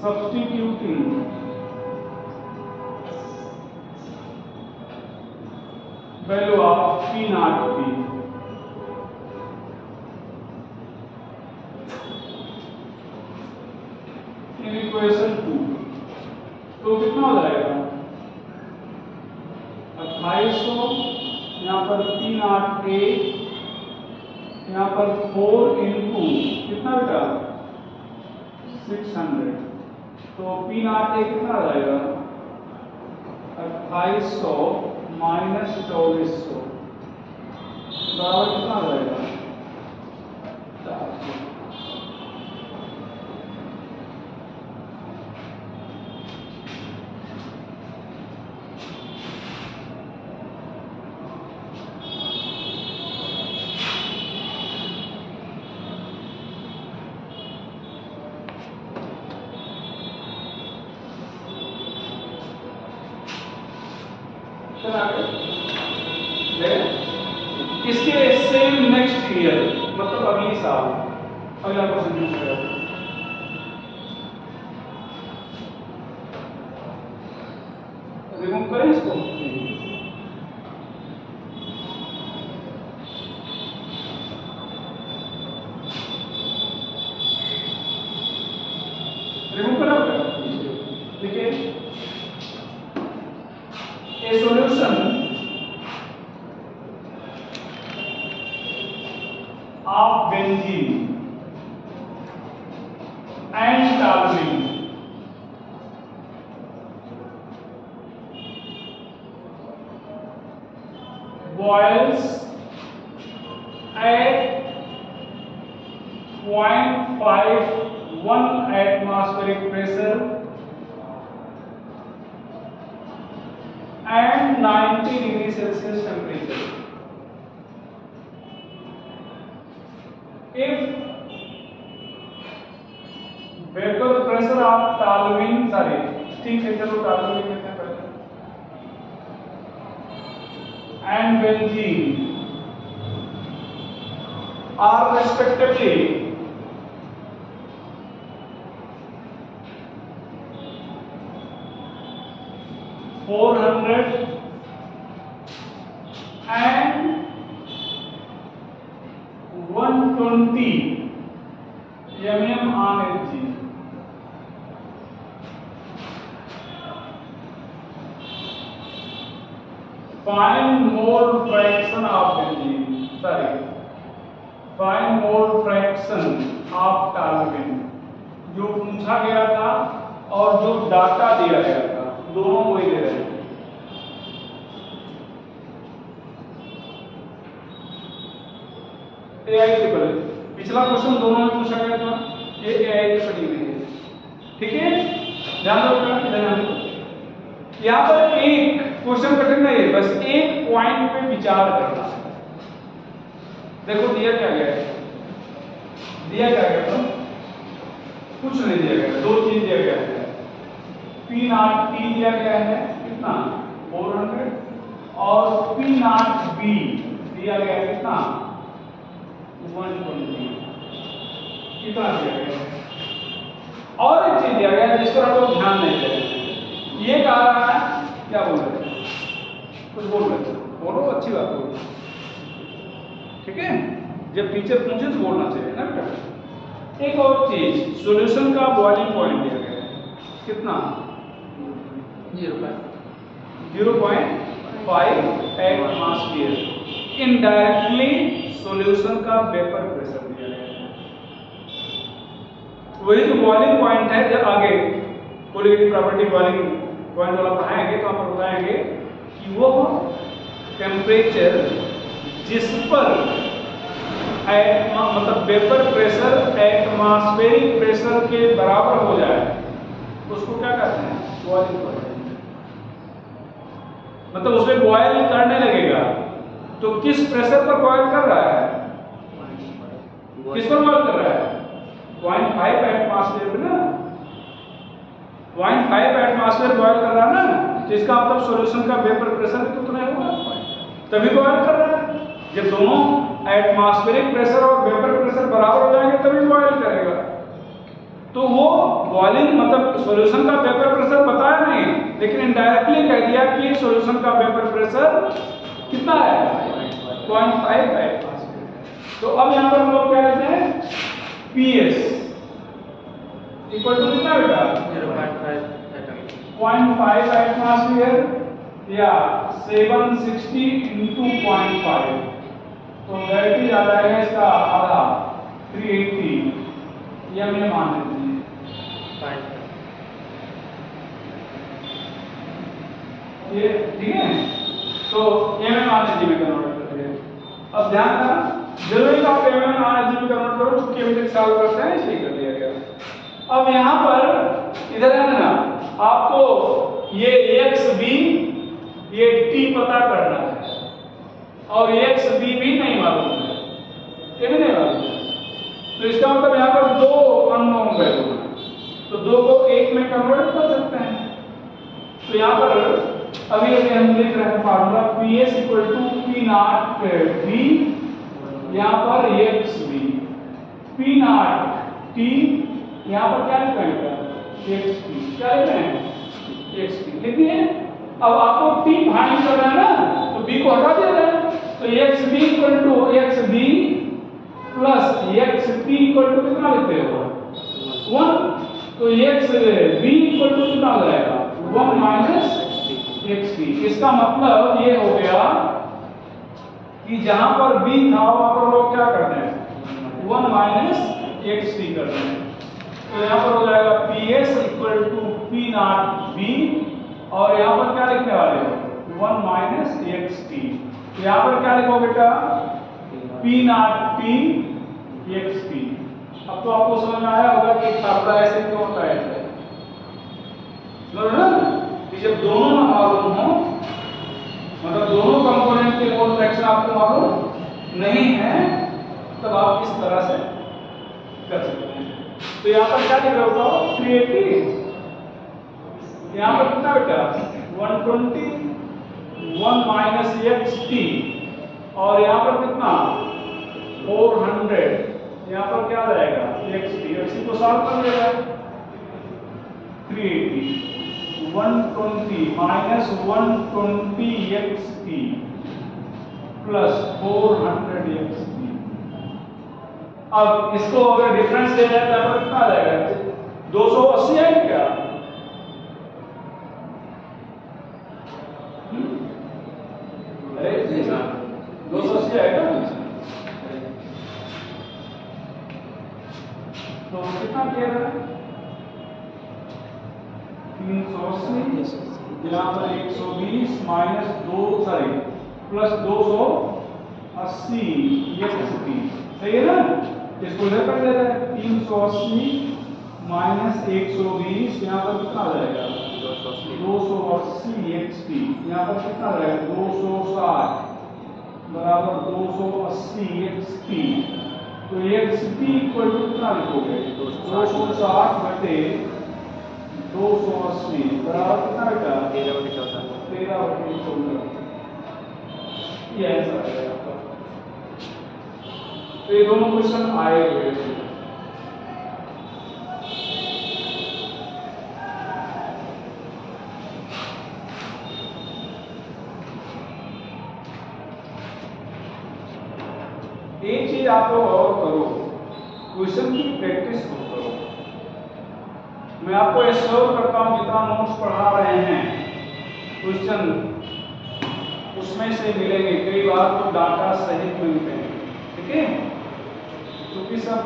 substituting value of P naught B, in equation 2 तो कितना हो जाएगा 2800, यहाँ पर P naught A, यहाँ पर 4 into कितना बेटा 600, तो पी नॉट ए कितना आ जाएगा 2800 माइनस 2400 बराबर कितना आ जाएगा 400। इसके सेम नेक्स्ट ईयर मतलब अगली साल अगला क्वेश्चन पूछेगा, रिमूव करें इसको, रिमूव करा होगा, देखिए ए solution of benzene and toluene boils at 0.51 atmospheric pressure and 90 degrees Celsius temperature. If vapor pressure of toluene, steam pressure of toluene कहते हैं पहले, and benzene are respectively 400 120 mm on Hg. Find mole fraction of benzene. Sorry. Find mole fraction of toluene. जो पूछा गया था और जो data दिया गया था दोनों वही दे रहे हैं। AI से पहले पिछला क्वेश्चन दोनों में पूछा गया था, ये AI से पड़ी हुई है। ठीक है, ध्यान दो। यहाँ पर एक क्वेश्चन कठिन नहीं है, बस एक पॉइंट पे विचार करना है। देखो दिया क्या गया है, तो कुछ नहीं दिया गया, दो चीज दिया गया है। P0T दिया गया है कितना 400 और P0B दिया गया है कितना 120, कितना दिया गया है। और एक चीज दिया गया है जिस पर हम लोग ध्यान नहीं दे रहे हैं, ये कह रहा है क्या बोल रहे हैं, कुछ बोल रहे हैं, बोलो अच्छी बात बोलो। ठीक है, जब टीचर पूछे तो बोलना चाहिए ना बेटा। एक और चीज, सॉल्यूशन का बॉइलिंग पॉइंट दिया गया है कितना 0.5 एटमॉस्फेयर। इनडायरेक्टली सॉल्यूशन का वेपर प्रेशर दिया गया है। वही जो बॉइलिंग पॉइंट है, जब आगे कोलिगेटिव प्रॉपर्टी बॉइलिंग पॉइंट वाला पढ़ाएंगे तो हम बताएंगे कि वो टेम्परेचर जिस पर मतलब वेपर प्रेशर एटमॉस्फेरिक प्रेशर के बराबर हो जाए उसको क्या कहते हैं, बॉइलिंग पॉइंट। मतलब उसमें बॉयल करने लगेगा तो किस प्रेशर पर बॉयल कर रहा है, किस पर बॉयल कर रहा है 0.5 एटमॉस्फेयर पे ना, 0.5 एटमॉस्फेयर बॉयल कर रहा है ना, जिसका मतलब सॉल्यूशन का वेपर प्रेशर भी कितना होगा, तभी बॉयल कर रहा है। जब दोनों एटमॉस्फेरिक प्रेशर और वेपर प्रेशर बराबर हो जाएंगे तभी बॉयल करेगा। तो वो बॉइलिंग मतलब सॉल्यूशन का वेपर प्रेशर बताया नहीं, लेकिन इनडायरेक्टली कह दिया कि सॉल्यूशन का वेपर प्रेशर कितना है 0.5 एटमॉस्फेयर। तो अब यहाँ पर हम लोग क्या कहते हैं PS इक्वल टू कितना बेटा 0.5 एटमॉस्फेयर या 760 into 0.5, तो डायरेक्टली आ जाएगा इसका आधा 380, ये हमने मान लेते हैं। ये ठीक है, तो ये में मान लीजिए में कन्वर्ट कर दिया। अब ध्यान रखना, जरूरी का पेमेंट में मान लीजिए कन्वर्ट करो, चूंकि अभी तक सॉल्व करते हैं इसलिए कर दिया गया। अब यहाँ पर इधर है ना, आपको ये XB ये T पता करना है और XB भी नहीं मालूम है, ये भी नहीं मालूम है। तो इसका मतलब यहाँ पर दो अननोन वैल्यू है, तो दो को एक में कन्वर्ट कर सकते हैं। तो यहाँ पर अभी हम लिख रहे हैं formula PS equal to P0B, यहाँ पर XB, P0T, यहाँ पर क्या लिख रहे हैं XP, क्या लिख रहे हैं XP लिख दिए। अब आपको T फाइंड करना है ना, तो B को हटा दिया जाए, तो XB equal to XB plus XP equal to कितना लिखते हो 1, तो XB इक्वल टू कितना हो जाएगा 1 माइनस XP। इसका मतलब ये हो गया कि जहां पर B था वहां पर लोग क्या करते हैं 1 माइनस XP करते हैं। तो यहाँ पर हो जाएगा PS इक्वल टू P0B और यहाँ पर क्या लिखने वाले हो 1 माइनस XT। तो यहाँ पर क्या लिखो बेटा P0T XP। अब तो आपको समझ में आया होगा कि फार्मूला ऐसे क्यों होता है, ना कि जब दोनों ना मालूम हो, मतलब दोनों कंपोनेंट के मोल फ्रैक्शन आपको मालूम नहीं है, तब आप इस तरह से कर सकते हैं। तो यहाँ पर क्या लिख रहा होगा 380, यहाँ पर कितना बेटा 120, 1 माइनस XT और यहाँ पर कितना 400, यहाँ पर क्या आ जाएगा XT को सॉल्व कर लिया जाए 380, 120 माइनस 120 XT प्लस 400 XT। अब इसको अगर डिफरेंस ले जाए तो यहाँ पर कितना आ जाएगा? 280 आएगा क्या? अरे 280 आएगा। तो कितना किया है? 380 यहाँ पर 120 माइनस 2 सॉरी प्लस 280 XP, सही है ना? इसको इधर कर देता है 380 माइनस 120, यहाँ पर कितना आ जाएगा? 280 XP, यहाँ पर कितना आ जाएगा? 260 बराबर 280 XP। तो XP इक्वल टू कितना लिखोगे? 260 बटे 280 बराबर कितना बेटा? 13/14। ये आंसर आएगा आपका। तो ये दोनों क्वेश्चन आए हुए हैं। एक चीज आप लोग और करो, क्वेश्चन की प्रैक्टिस करो। मैं आपको एश्योर करता हूं जितना नोट्स पढ़ा रहे हैं क्वेश्चन उसमें से मिलेंगे। कई बार तो डाटा सही मिलते हैं, ठीक है, क्योंकि सब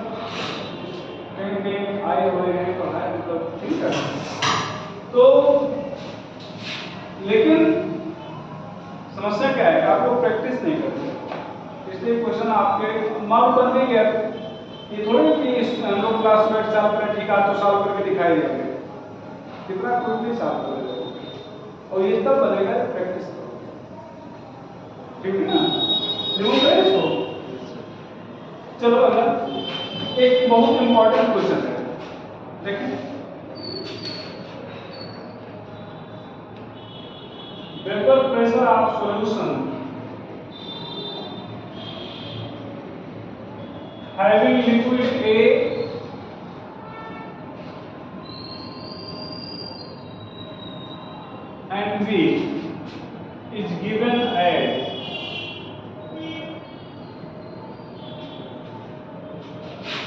कहीं कहीं आए हुए हैं पढ़ाए, मतलब ठीक है। तो लेकिन समस्या क्या है? आपको प्रैक्टिस नहीं करते, इसलिए क्वेश्चन आपके मालूम बन नहीं गया। ये थोड़ी कि हम लोग क्लास में साल पर ठीक है तो सॉल्व करके दिखाई देंगे, कितना कोई नहीं सॉल्व करेगा। और ये तब बनेगा जब प्रैक्टिस करो, ठीक है ना? रिमूव करें इसको। चलो अगला एक बहुत इंपॉर्टेंट क्वेश्चन है, देखिए। Vapour pressure of solution having liquid A and B is given as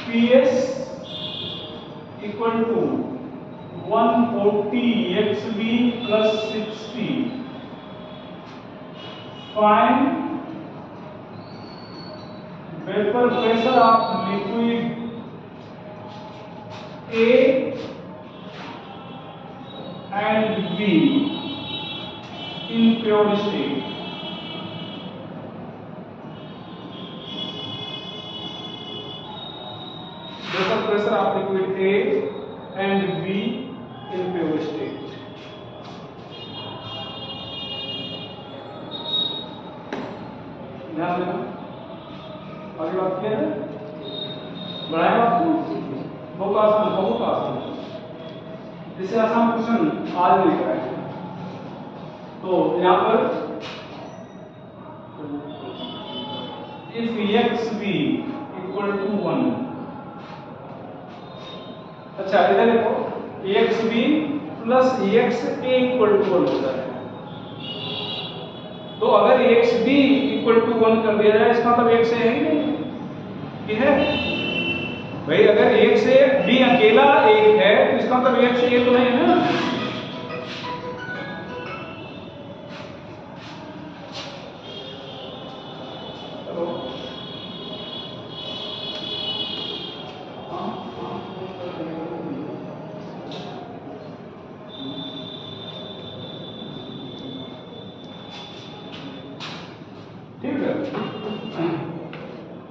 PS equal to 140 XB plus 60. Find vapor pressure of liquid A and B in pure state. Vapor pressure of liquid A and B in pure state. ध्यान देना। आगे बात किया है, बढ़ाए बात बहुत आसान, बहुत आसान। इससे आसान क्वेश्चन आज नहीं कराए। तो यहाँ पर if XB equal to 1, अच्छा इधर देखो XB plus XA equal to 1 होता है। तो अगर XB इक्वल टू 1 कर दिया जाए, इसका मतलब XA है ही नहीं, ये है भाई। अगर XA B अकेला एक है तो इसका मतलब XA तो नहीं है ना।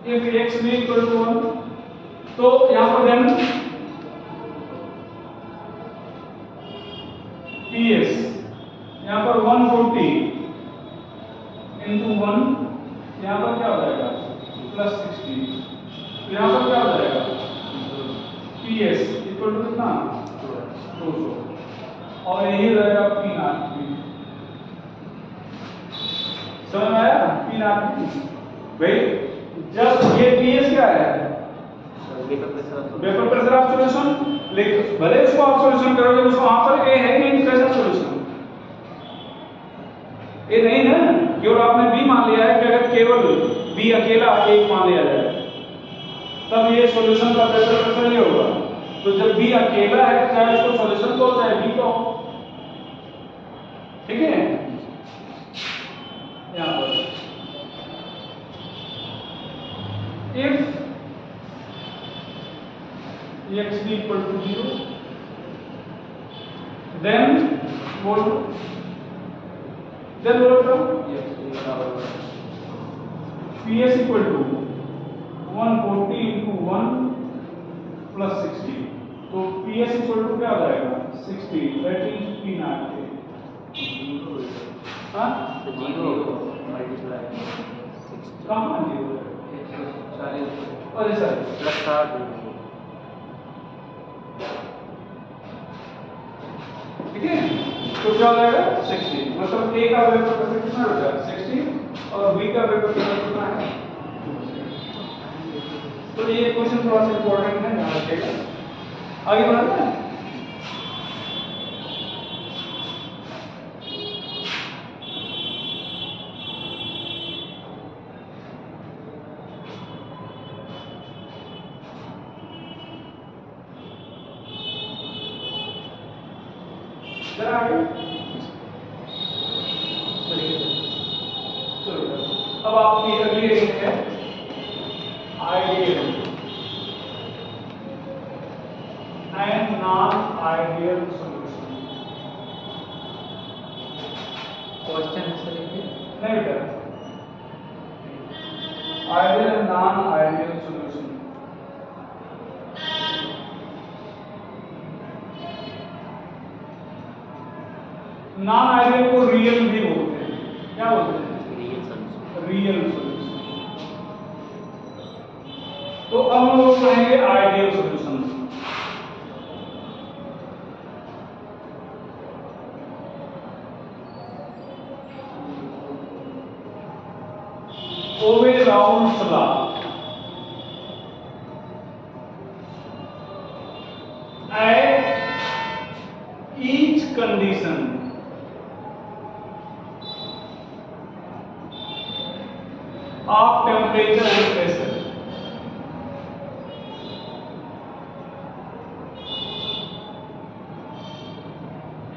if XB equal to 1, तो यहाँ पर देन PS यहाँ पर 140 into 1, यहाँ पर क्या हो जाएगा? प्लस 60। तो यहाँ पर क्या हो जाएगा? PS इक्वल टू कितना? 200। और यही रहेगा P0। समझ में आया? P0 भाई। जब ये PS क्या है? वेपर प्रेशर ऑफ सॉल्यूशन, लेकिन भले उसको आप सॉल्यूशन करोगे उसको वहां पर ए है नहीं प्रेशर सॉल्यूशन, ए नहीं है। केवल आपने बी मान लिया है कि अगर केवल बी अकेला एक मान लिया जाए तब ये सॉल्यूशन का प्रेशर ये होगा। तो जब बी अकेला है चाहे उसको सॉल्यूशन को चाहे बी को, ठीक है। यहाँ पर if x equal to 0 then what PS equal to 140 into 1 plus 60, तो PS equal to क्या आ जाएगा 60, that is P naught है। हाँ कहाँ जीरो है? अरे सर प्लस 60, ठीक है। तो क्या हो जाएगा 60, मतलब A का वेक्टर प्रेशर कितना हो जाएगा 60 और B का वेक्टर प्रेशर कितना है। तो ये क्वेश्चन थोड़ा सा इंपॉर्टेंट है, ध्यान रखिएगा। आगे बढ़ना है। अब आपकी अगली रेंज है ideal and non ideal solution. Question answer लिखिए। नहीं बेटा, ideal and non ideal solution. Non ideal को रियल भी बोलते हैं। क्या बोलते हैं? Real solution. तो अब हम लोग पढ़ेंगे ideal solution. Raoult's law, at each condition of temperature and pressure,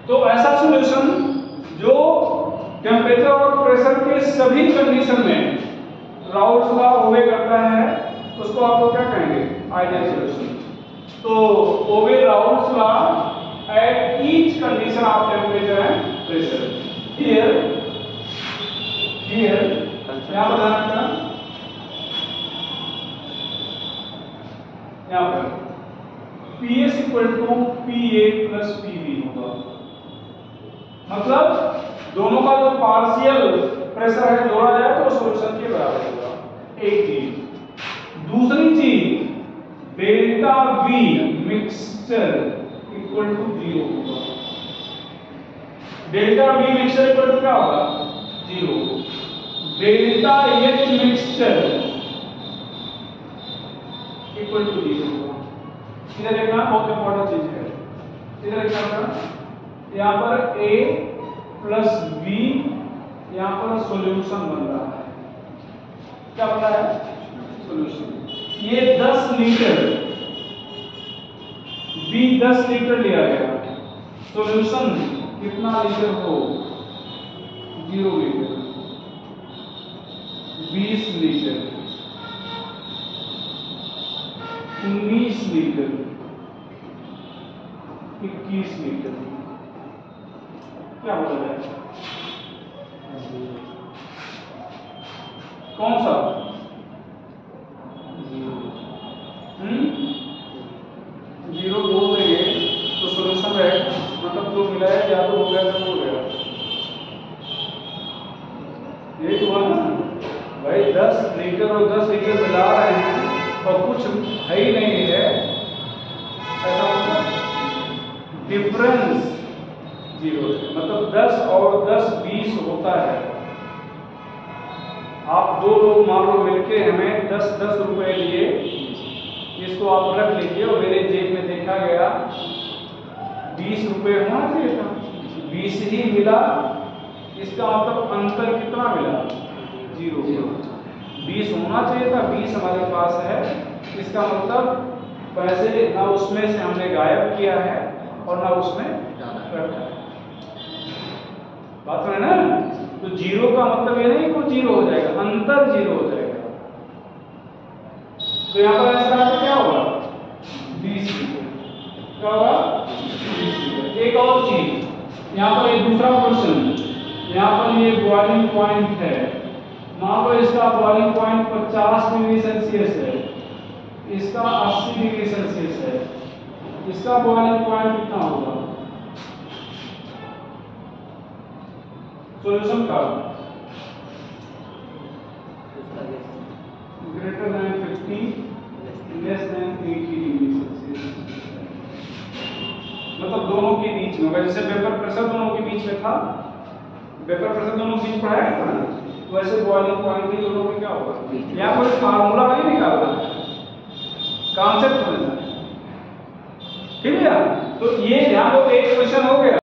तो ऐसा सॉल्यूशन जो टेम्परेचर और प्रेशर के सभी कंडीशन में राउल्स लॉ ओबे करता है उसको आप लोग क्या कहेंगे? Ideal solution. तो ओवे-राउल्स law at each condition of temperature and pressure, here यहाँ पर ध्यान रखना, यहाँ पर PS equal to PA plus PB होगा। मतलब दोनों का जो पार्शियल प्रेशर है जोड़ा जाए तो सॉल्यूशन के बराबर होगा। एक चीज। दूसरी चीज, delta V mixture equal to 0 होगा। Delta V mixture equal to क्या होगा? 0। Delta H mixture equal to 0 होगा। इधर देखना बहुत इंपॉर्टेंट चीज है। इधर देखना, यहाँ पर A प्लस B, यहाँ पर सॉल्यूशन बन रहा है। क्या बन रहा है? सॉल्यूशन। ये 10 लीटर B 10 लीटर लिया गया, सॉल्यूशन कितना लीटर हो? 0 लीटर, 20 लीटर, 19 लीटर, 21 लीटर। क्या हो रहा है? कौन सा? 0 बोल देंगे तो सॉल्यूशन रहेगा, मतलब जो मिला है या तो हो गया तो हो गया। यही हुआ ना भाई, 10 लीटर और 10 लीटर मिला रहे हैं और कुछ है ही नहीं है, ऐसा मतलब डिफरेंस 0 है। मतलब 10 और 10 20 होता है। आप दो लोग मान लो मिलके हमें 10-10 रुपए लिए, इसको आप रख लीजिए और मेरे जेब में देखा गया 20 रुपए होना चाहिए था, 20 ही मिला। इसका मतलब अंतर कितना मिला? 0। 20 होना चाहिए था, 20 हमारे पास है, इसका मतलब वैसे ना उसमें से हमने गायब किया है और ना उसमें रखा है। बात है ना? तो जीरो का मतलब ये नहीं कि वो जीरो हो जाएगा, अंतर जीरो हो जाएगा। तो यहाँ पर ऐसा क्या होगा? 20 क्या होगा? 20। एक और चीज यहाँ पर एक दूसरा क्वेश्चन, यहाँ पर ये बॉइलिंग पॉइंट है, मान लो इसका बॉइलिंग पॉइंट 50 डिग्री सेल्सियस है, इसका 80 डिग्री सेल्सियस है, इसका बॉइलिंग पॉइंट कितना होगा? सॉल्यूशन का greater than 50 less than 80 degree Celsius, मतलब दोनों के बीच में होगा। जैसे वेपर प्रेशर दोनों के बीच में था, वेपर प्रेशर दोनों के बीच पढ़ाया था ना, वैसे बॉइलिंग पॉइंट भी दोनों में क्या होगा? यहाँ कोई फार्मूला नहीं निकालना है, कॉन्सेप्ट समझना है। ठीक है? तो ये ध्यान दो, एक क्वेश्चन हो गया।